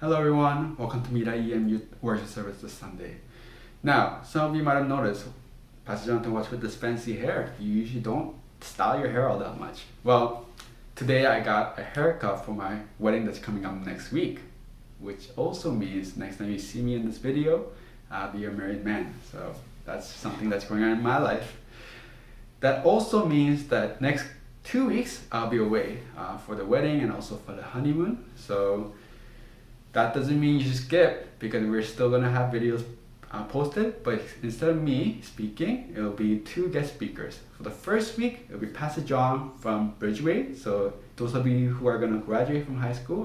Hello everyone, welcome to Milal Youth Worship Service this Sunday. Now, some of you might have noticed, Pastor Jonathan, what's with this fancy hair? You usually don't style your hair all that much. Well, today I got a haircut for my wedding that's coming up next week, which also means next time you see me in this video, I'll be a married man. So that's something that's going on in my life. That also means that next 2 weeks I'll be away for the wedding and also for the honeymoon. So that doesn't mean you skip, because we're still gonna have videos posted, but instead of me speaking, it'll be 2 guest speakers. For the first week, it'll be Pastor John from Bridgeway. So those of you who are gonna graduate from high school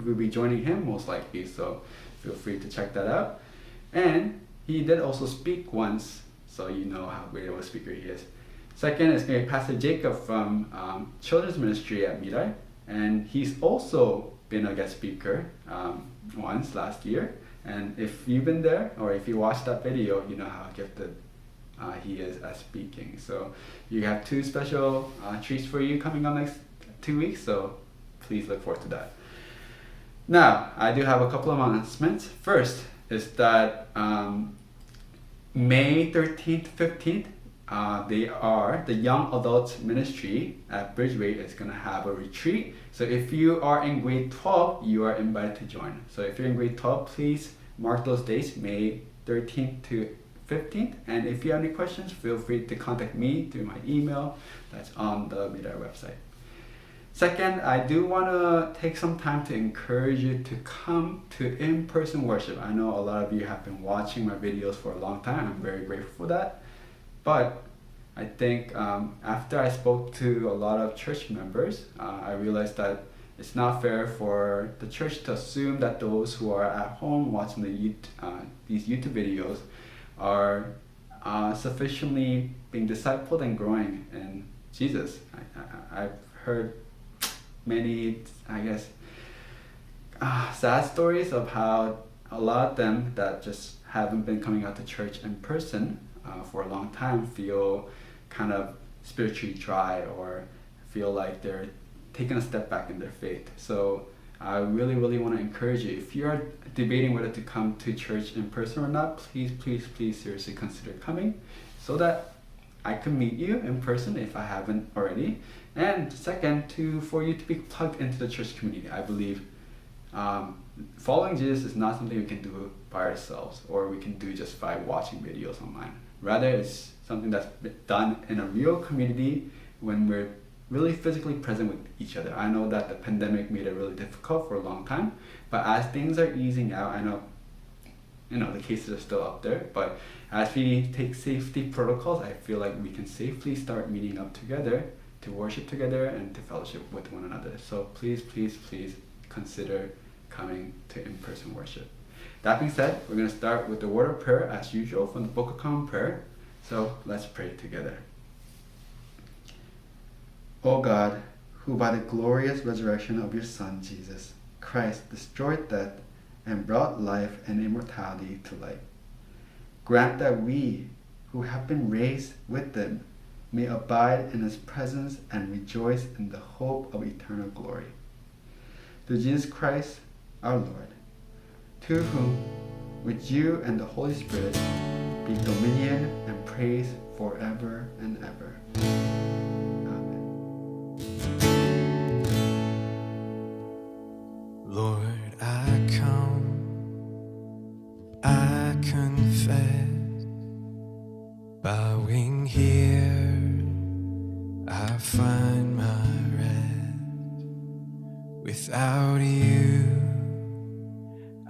will be joining him most likely. So feel free to check that out. And he did also speak once, so you know how great of a speaker he is. Second is gonna be Pastor Jacob from Children's Ministry at Milal, and he's also been a guest speaker once last year. And if you've been there or if you watched that video, you know how gifted he is at speaking. So you have 2 special treats for you coming up next 2 weeks, so please look forward to that. Now, I do have a couple of announcements. First is that May 13th, 15th, the Young Adults Ministry at Bridgeway is going to have a retreat. So if you are in grade 12, you are invited to join. So if you're in grade 12, please mark those dates, May 13th to 15th. And if you have any questions, feel free to contact me through my email that's on the Milal website. Second, I do want to take some time to encourage you to come to in-person worship. I know a lot of you have been watching my videos for a long time. I'm very grateful for that. But I think after I spoke to a lot of church members, I realized that it's not fair for the church to assume that those who are at home watching these YouTube videos are sufficiently being discipled and growing in Jesus. I've heard many, sad stories of how a lot of them that just haven't been coming out to church in person for a long time feel kind of spiritually dry or feel like they're taking a step back in their faith. So I really want to encourage you, if you're debating whether to come to church in person or not, please seriously consider coming, so that I can meet you in person if I haven't already. And second, for you to be plugged into the church community. I believe following Jesus is not something we can do by ourselves, or we can do just by watching videos online. Rather, it's something that's done in a real community when we're really physically present with each other. I know that the pandemic made it really difficult for a long time, but as things are easing out, I know the cases are still up there, but as we take safety protocols, I feel like we can safely start meeting up together to worship together and to fellowship with one another. So please consider coming to in-person worship. That being said, we're going to start with the word of prayer as usual from the Book of Common Prayer. So let's pray together. O God, who by the glorious resurrection of your Son, Jesus Christ, destroyed death and brought life and immortality to light, grant that we, who have been raised with him, may abide in his presence and rejoice in the hope of eternal glory. Through Jesus Christ, our Lord, to whom, with you and the Holy Spirit, be dominion and praise forever and ever. Amen. Lord, I come, I confess, bowing here, I find my rest. Without you,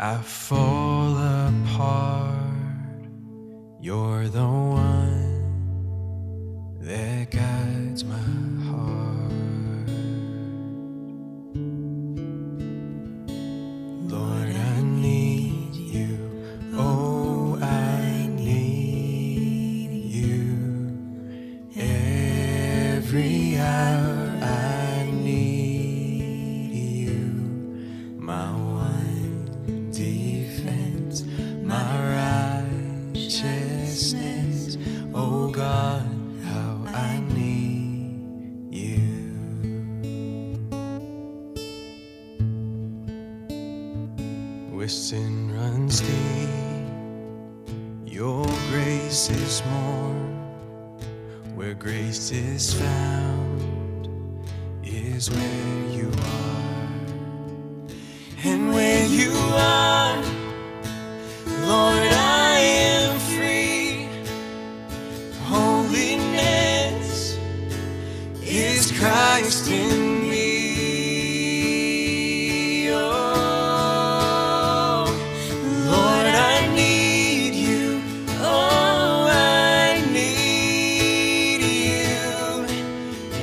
I fall apart. You're the one that guides my heart. Lord, I need you. Oh, I need you. Every hour I need you. My one defense, my righteousness. Oh God, how I need runs deep. Your grace is more. Where grace is found is where you are. And where you are, Lord, I am free. Holiness is Christ in me. Oh, Lord, I need you. Oh, I need you.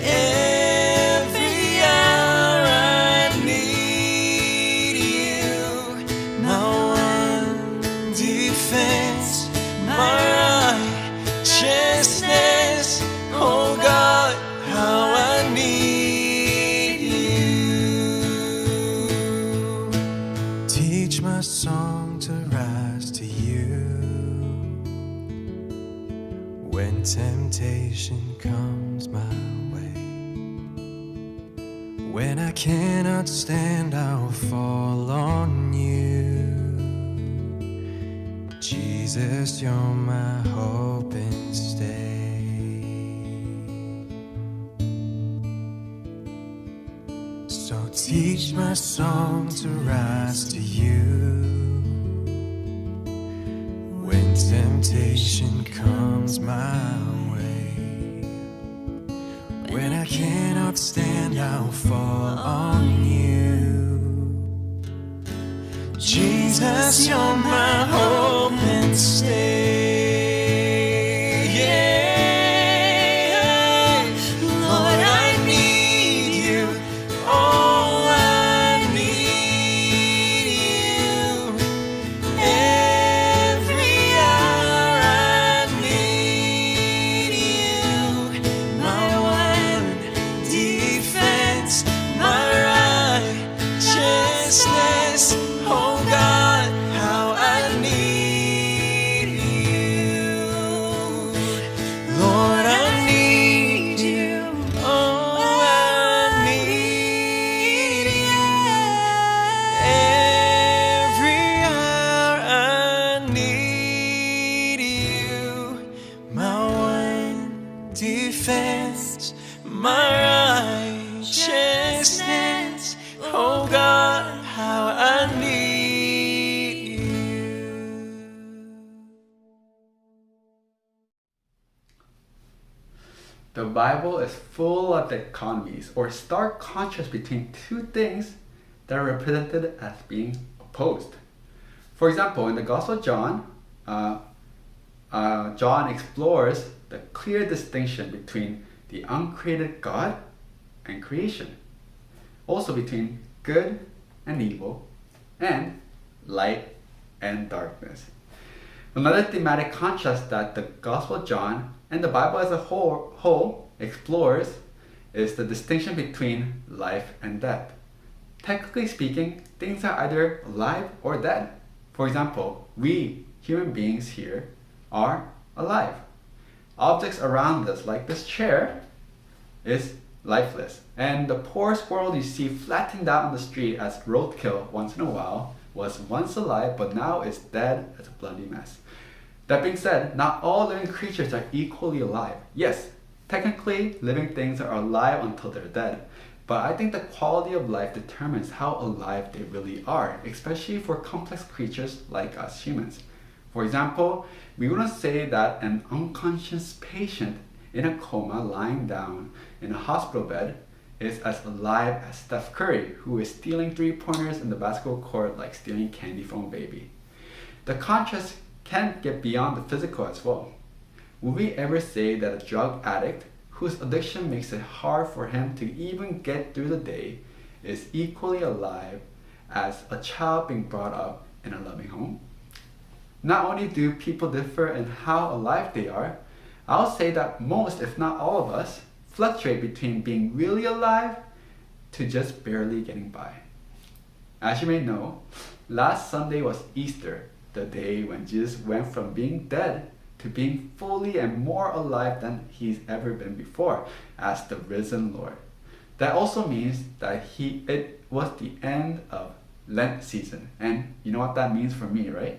Every hour I need you. My one defense, my righteousness. Oh God, how I need you. Teach my song to rise to you when temptation comes my way. When I cannot stand, I'll fall on you. Jesus, you're my hope and stay. So teach my song to rise to you when temptation comes my way. When I cannot stand, I'll fall on you. Jesus, you're my hope and stay. Yeah. Lord, I need you. Oh, I need you. Every hour I need you. My one defense, my righteousness. Oh God, how I need you. Lord, I need you. Oh, I need you. Every hour I need you. My one defense, my righteousness. Oh God, how I need you. The Bible is full of dichotomies or stark contrast between two things that are represented as being opposed. For example, in the Gospel of John, John explores the clear distinction between the uncreated God and creation, also between good and evil, and light and darkness. Another thematic contrast that the Gospel of John and the Bible as a whole explores is the distinction between life and death. Technically speaking, things are either alive or dead. For example, we human beings here are alive. Objects around us, like this chair, is lifeless. And the poor squirrel you see flattened out on the street as roadkill once in a while was once alive but now is dead as a bloody mess. That being said, not all living creatures are equally alive. Yes, technically living things are alive until they're dead, but I think the quality of life determines how alive they really are, especially for complex creatures like us humans. For example, we wouldn't say that an unconscious patient in a coma lying down in a hospital bed is as alive as Steph Curry, who is stealing three-pointers in the basketball court like stealing candy from a baby. The contrast can get beyond the physical as well. Would we ever say that a drug addict whose addiction makes it hard for him to even get through the day is equally alive as a child being brought up in a loving home? Not only do people differ in how alive they are, I'll say that most, if not all of us, fluctuate between being really alive to just barely getting by. As you may know, last Sunday was Easter, the day when Jesus went from being dead to being fully and more alive than he's ever been before as the risen Lord. That also means that it was the end of Lent season, and you know what that means for me, right?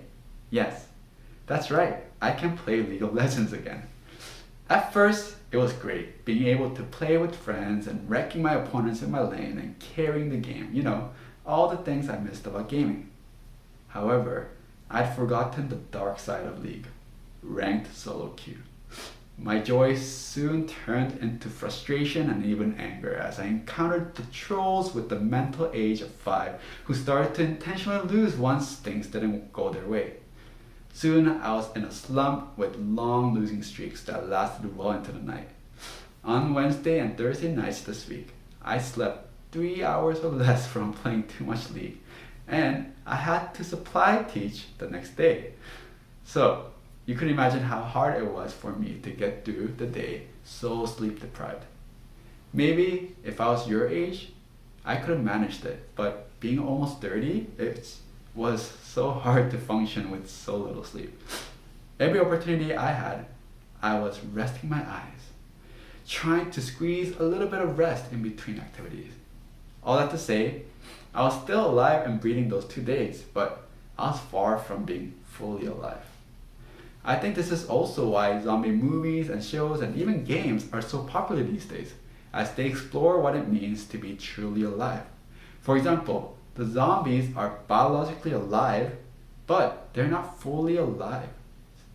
Yes, that's right, I can play League of Legends again. At first, it was great, being able to play with friends and wrecking my opponents in my lane and carrying the game, you know, all the things I missed about gaming. However, I'd forgotten the dark side of League, ranked solo queue. My joy soon turned into frustration and even anger as I encountered the trolls with the mental age of 5 who started to intentionally lose once things didn't go their way. Soon I was in a slump with long losing streaks that lasted well into the night. On Wednesday and Thursday nights this week, I slept 3 hours or less from playing too much League, and I had to supply teach the next day. So, you can imagine how hard it was for me to get through the day so sleep deprived. Maybe if I was your age, I could have managed it, but being almost 30, it was so hard to function with so little sleep. Every opportunity I had, I was resting my eyes, trying to squeeze a little bit of rest in between activities. All that to say, I was still alive and breathing those 2 days, but I was far from being fully alive. I think this is also why zombie movies and shows and even games are so popular these days, as they explore what it means to be truly alive. For example, the zombies are biologically alive, but they're not fully alive,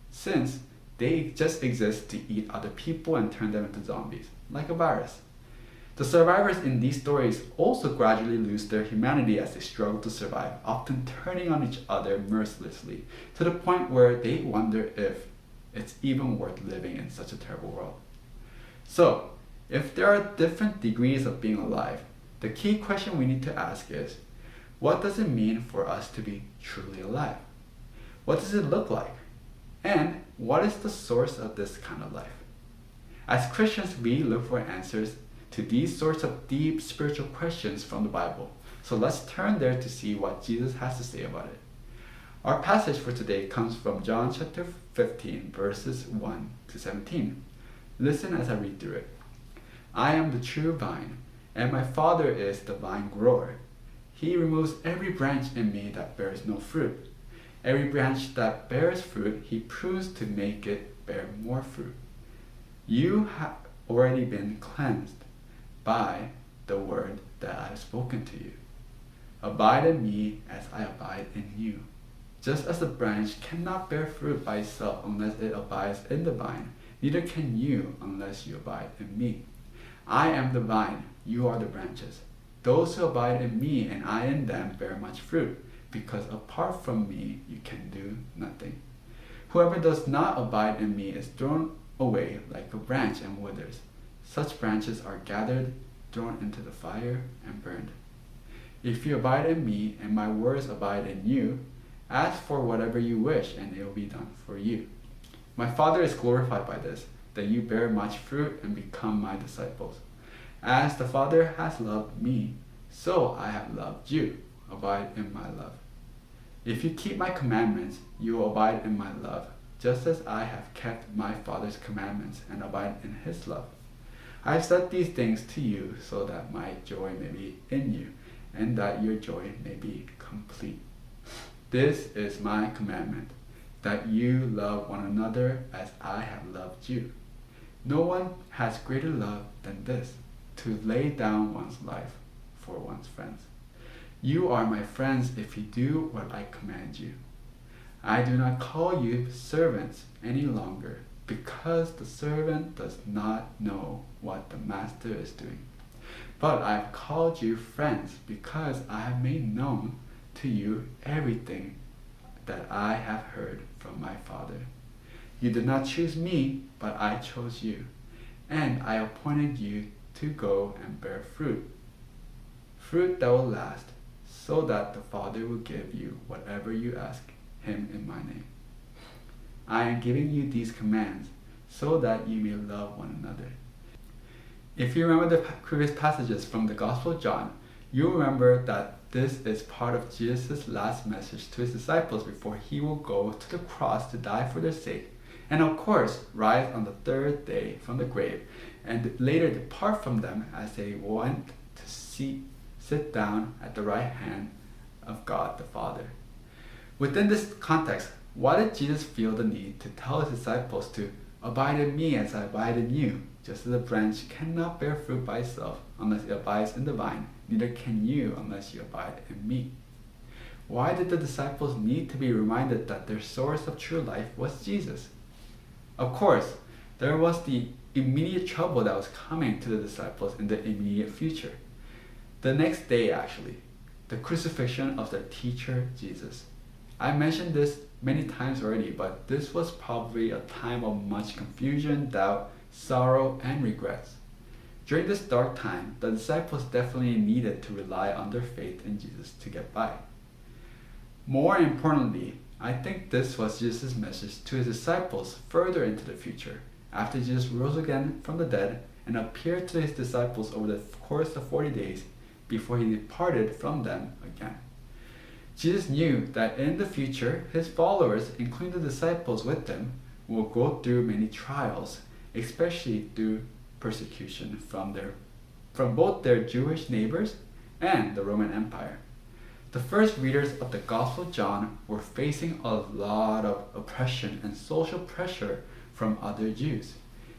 since they just exist to eat other people and turn them into zombies, like a virus. The survivors in these stories also gradually lose their humanity as they struggle to survive, often turning on each other mercilessly, to the point where they wonder if it's even worth living in such a terrible world. So, if there are different degrees of being alive, the key question we need to ask is, what does it mean for us to be truly alive? What does it look like? And what is the source of this kind of life? As Christians, we look for answers to these sorts of deep spiritual questions from the Bible. So let's turn there to see what Jesus has to say about it. Our passage for today comes from John chapter 15, verses 1 to 17. Listen as I read through it. I am the true vine, and my Father is the vine grower. He removes every branch in me that bears no fruit. Every branch that bears fruit, he prunes to make it bear more fruit. You have already been cleansed by the word that I have spoken to you. Abide in me as I abide in you. Just as a branch cannot bear fruit by itself unless it abides in the vine, neither can you unless you abide in me. I am the vine, you are the branches. Those who abide in me and I in them bear much fruit, because apart from me you can do nothing. Whoever does not abide in me is thrown away like a branch and withers. Such branches are gathered, thrown into the fire, and burned. If you abide in me, and my words abide in you, ask for whatever you wish, and it will be done for you. My Father is glorified by this, that you bear much fruit and become my disciples. As the Father has loved me, so I have loved you. Abide in my love. If you keep my commandments, you will abide in my love, just as I have kept my Father's commandments and abide in his love. I have said these things to you so that my joy may be in you, and that your joy may be complete. This is my commandment, that you love one another as I have loved you. No one has greater love than this, to lay down one's life for one's friends. You are my friends if you do what I command you. I do not call you servants any longer, because the servant does not know what the master is doing. But I have called you friends, because I have made known to you everything that I have heard from my Father. You did not choose me, but I chose you, and I appointed you to go and bear fruit, fruit that will last, so that the Father will give you whatever you ask him in my name. I am giving you these commands so that you may love one another. If you remember the previous passages from the Gospel of John, you'll remember that this is part of Jesus' last message to his disciples before he will go to the cross to die for their sake, and of course rise on the third day from the grave, and later depart from them as they went to sit down at the right hand of God the Father. Within this context, why did Jesus feel the need to tell his disciples to abide in me as I abide in you? Just as a branch cannot bear fruit by itself unless it abides in the vine, neither can you unless you abide in me. Why did the disciples need to be reminded that their source of true life was Jesus? Of course, there was the immediate trouble that was coming to the disciples in the immediate future. The next day, actually, the crucifixion of their teacher, Jesus. I mentioned this many times already, but this was probably a time of much confusion, doubt, sorrow, and regrets. During this dark time, the disciples definitely needed to rely on their faith in Jesus to get by. More importantly, I think this was Jesus' message to his disciples further into the future, after Jesus rose again from the dead and appeared to his disciples over the course of 40 days before he departed from them again. Jesus knew that in the future, his followers, including the disciples with them, will go through many trials, especially through persecution from both their Jewish neighbors and the Roman Empire. The first readers of the Gospel of John were facing a lot of oppression and social pressure from other Jews,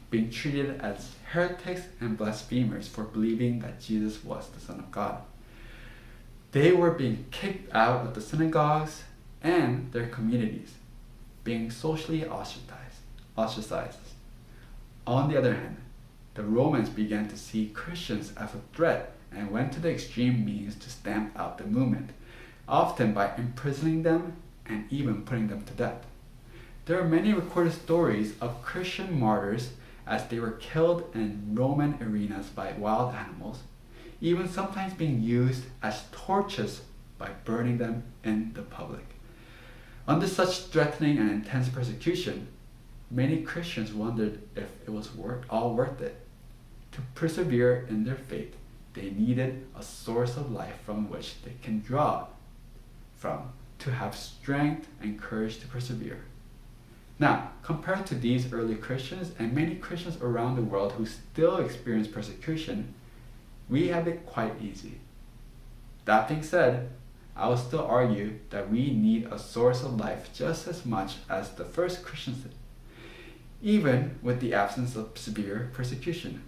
being treated as heretics and blasphemers for believing that Jesus was the Son of God. They were being kicked out of the synagogues and their communities, being socially ostracized. On the other hand, the Romans began to see Christians as a threat and went to the extreme means to stamp out the movement, often by imprisoning them and even putting them to death. There are many recorded stories of Christian martyrs as they were killed in Roman arenas by wild animals, even sometimes being used as torches by burning them in the public. Under such threatening and intense persecution, many Christians wondered if it was all worth it. To persevere in their faith, they needed a source of life from which they can draw from to have strength and courage to persevere. Now, compared to these early Christians and many Christians around the world who still experience persecution, we have it quite easy. That being said, I will still argue that we need a source of life just as much as the first Christians did, even with the absence of severe persecution.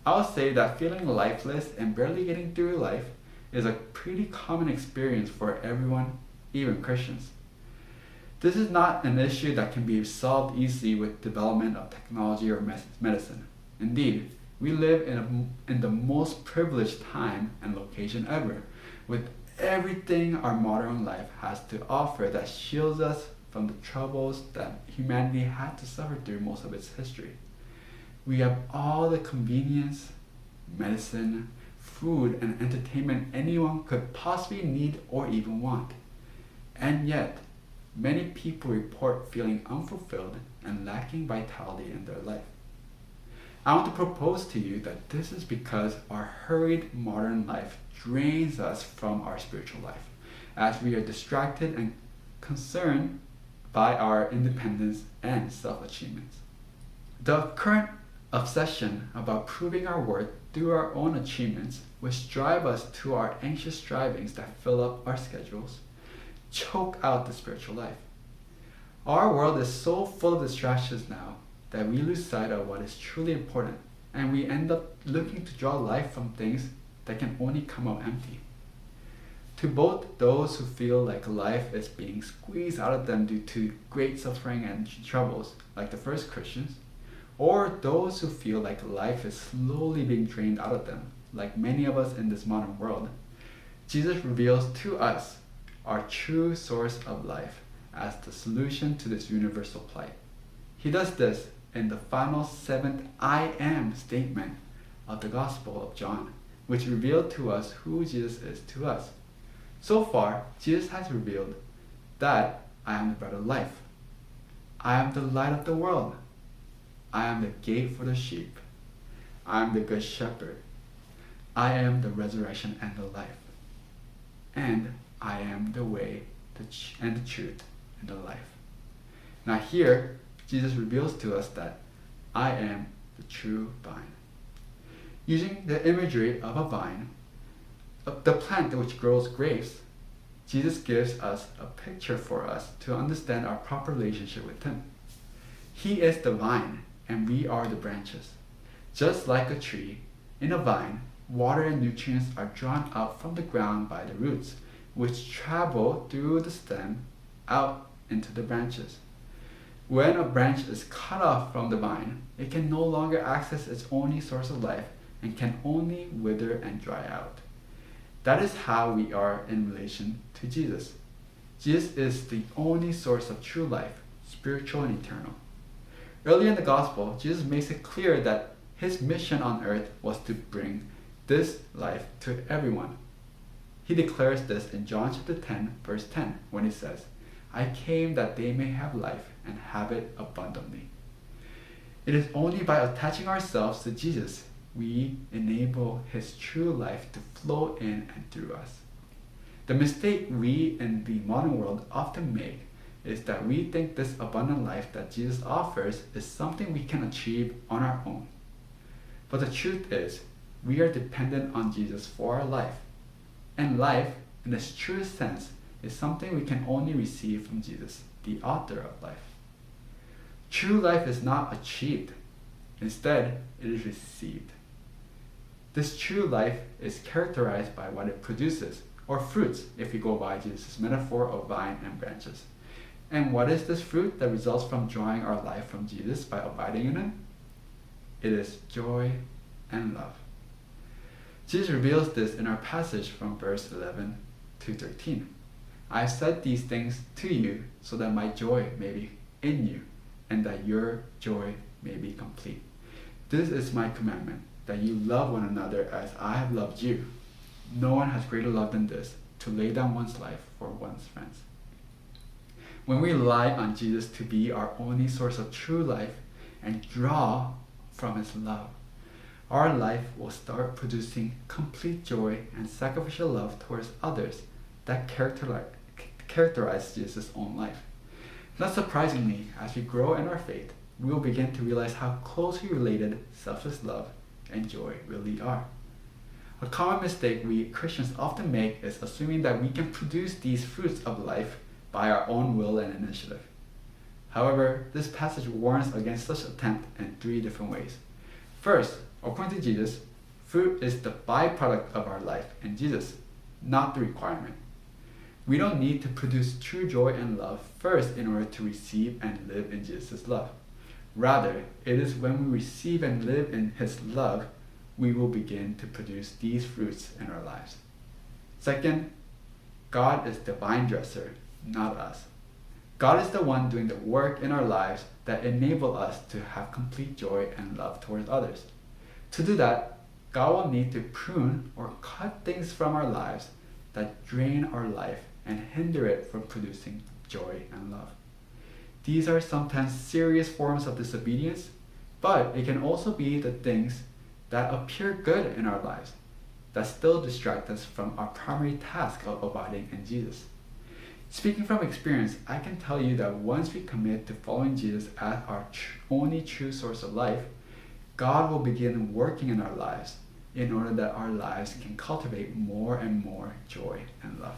I'll say that feeling lifeless and barely getting through life is a pretty common experience for everyone, even Christians. This is not an issue that can be solved easily with development of technology or medicine. Indeed, we live in the most privileged time and location ever, with everything our modern life has to offer that shields us from the troubles that humanity had to suffer through most of its history. We have all the convenience, medicine, food, and entertainment anyone could possibly need or even want. And yet, many people report feeling unfulfilled and lacking vitality in their life. I want to propose to you that this is because our hurried modern life drains us from our spiritual life, as we are distracted and concerned by our independence and self-achievements. The current obsession about proving our worth through our own achievements, which drive us to our anxious strivings that fill up our schedules, choke out the spiritual life. Our world is so full of distractions now that we lose sight of what is truly important, and we end up looking to draw life from things that can only come out empty. To both those who feel like life is being squeezed out of them due to great suffering and troubles, like the first Christians, or those who feel like life is slowly being drained out of them, like many of us in this modern world, Jesus reveals to us our true source of life as the solution to this universal plight. He does this in the final 7th I am statement of the Gospel of John, which revealed to us who Jesus is to us. So far, Jesus has revealed that I am the bread of life. I am the light of the world. I am the gate for the sheep. I am the good shepherd. I am the resurrection and the life. And I am the way and the truth and the life. Now here, Jesus reveals to us that I am the true vine. Using the imagery of a vine, the plant which grows grapes, Jesus gives us a picture for us to understand our proper relationship with Him. He is the vine, and we are the branches. Just like a tree, in a vine, water and nutrients are drawn up from the ground by the roots, which travel through the stem out into the branches. When a branch is cut off from the vine, it can no longer access its only source of life and can only wither and dry out. That is how we are in relation to Jesus. Jesus is the only source of true life, spiritual and eternal. Early in the gospel, Jesus makes it clear that His mission on earth was to bring this life to everyone. He declares this in John chapter 10, verse 10, when He says, I came that they may have life and have it abundantly. It is only by attaching ourselves to Jesus we enable His true life to flow in and through us. The mistake we in the modern world often make is that we think this abundant life that Jesus offers is something we can achieve on our own. But the truth is, we are dependent on Jesus for our life. And life, in its truest sense, is something we can only receive from Jesus, the author of life. True life is not achieved. Instead, it is received. This true life is characterized by what it produces, or fruits, if we go by Jesus' metaphor of vine and branches. And what is this fruit that results from drawing our life from Jesus by abiding in Him? It is joy and love. Jesus reveals this in our passage from verse 11 to 13. I have said these things to you so that my joy may be in you and that your joy may be complete. This is my commandment, that you love one another as I have loved you. No one has greater love than this, to lay down one's life for one's friends. When we rely on Jesus to be our only source of true life and draw from His love, our life will start producing complete joy and sacrificial love towards others that characterize Jesus' own life. Not surprisingly, as we grow in our faith, we will begin to realize how closely related selfless love and joy really are. A common mistake we Christians often make is assuming that we can produce these fruits of life by our own will and initiative. However, this passage warns against such attempt in 3 different ways. First, according to Jesus, fruit is the byproduct of our life in Jesus, not the requirement. We don't need to produce true joy and love first in order to receive and live in Jesus' love. Rather, it is when we receive and live in His love, we will begin to produce these fruits in our lives. Second, God is the vine dresser, not us. God is the one doing the work in our lives that enable us to have complete joy and love towards others. To do that, God will need to prune or cut things from our lives that drain our life and hinder it from producing joy and love. These are sometimes serious forms of disobedience, but it can also be the things that appear good in our lives that still distract us from our primary task of abiding in Jesus. Speaking from experience, I can tell you that once we commit to following Jesus as our only true source of life, God will begin working in our lives in order that our lives can cultivate more and more joy and love.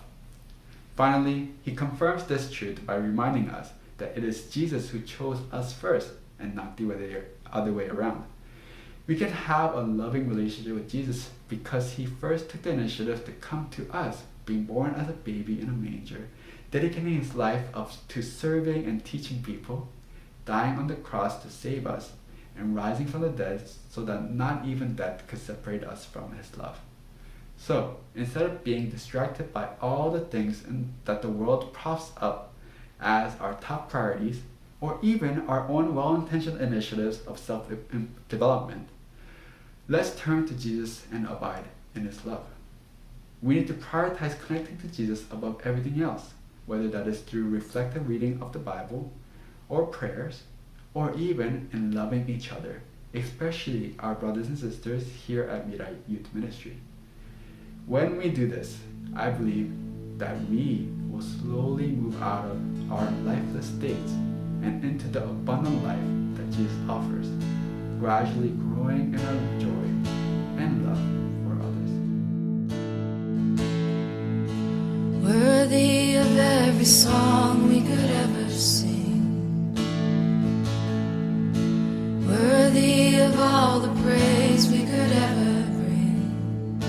Finally, He confirms this truth by reminding us that it is Jesus who chose us first and not the other way around. We can have a loving relationship with Jesus because He first took the initiative to come to us, being born as a baby in a manger, dedicating His life to serving and teaching people, dying on the cross to save us, and rising from the dead so that not even death could separate us from His love. So, instead of being distracted by all the things that the world props up as our top priorities, or even our own well-intentioned initiatives of self-development, let's turn to Jesus and abide in His love. We need to prioritize connecting to Jesus above everything else, whether that is through reflective reading of the Bible, or prayers, or even in loving each other, especially our brothers and sisters here at Milal Youth Ministry. When we do this, I believe that we will slowly move out of our lifeless states and into the abundant life that Jesus offers, gradually growing in our joy and love for others. Worthy every song we could ever sing, worthy of all the praise we could ever bring,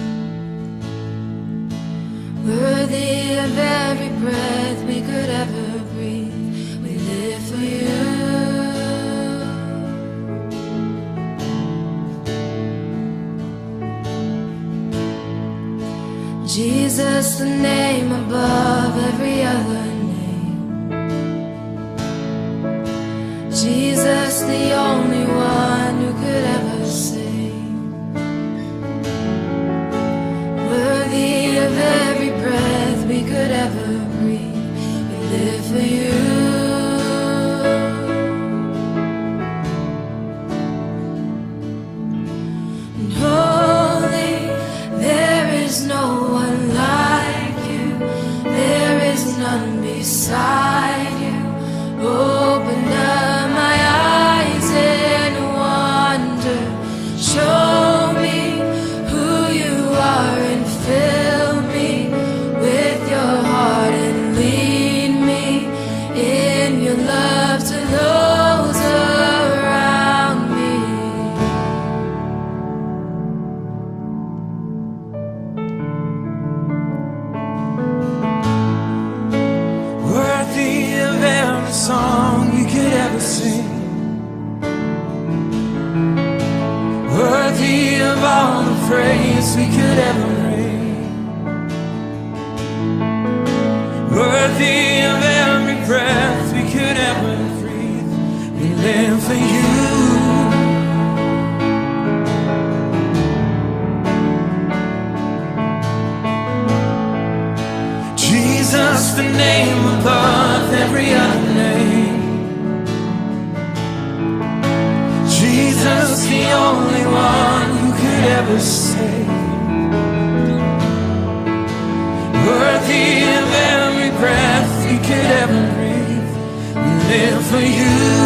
worthy of every breath we could ever breathe. We live for you. Jesus, the name above every other name. Jesus, the only one who could ever save. Worthy of every breath we could ever breathe. We live for you. And holy, there is no one like you, there is none beside you. Open up my eyes in wonder, show me who you are and fill me with your heart and lead me in your love to those around me. Worthy of every song you could ever sing, worthy of all the praise we could ever bring, worthy of every breath we could ever breathe. We live for you. Jesus, the name above every other name. Jesus, the only one who could ever save. Worthy of every breath we could ever breathe. We live for you.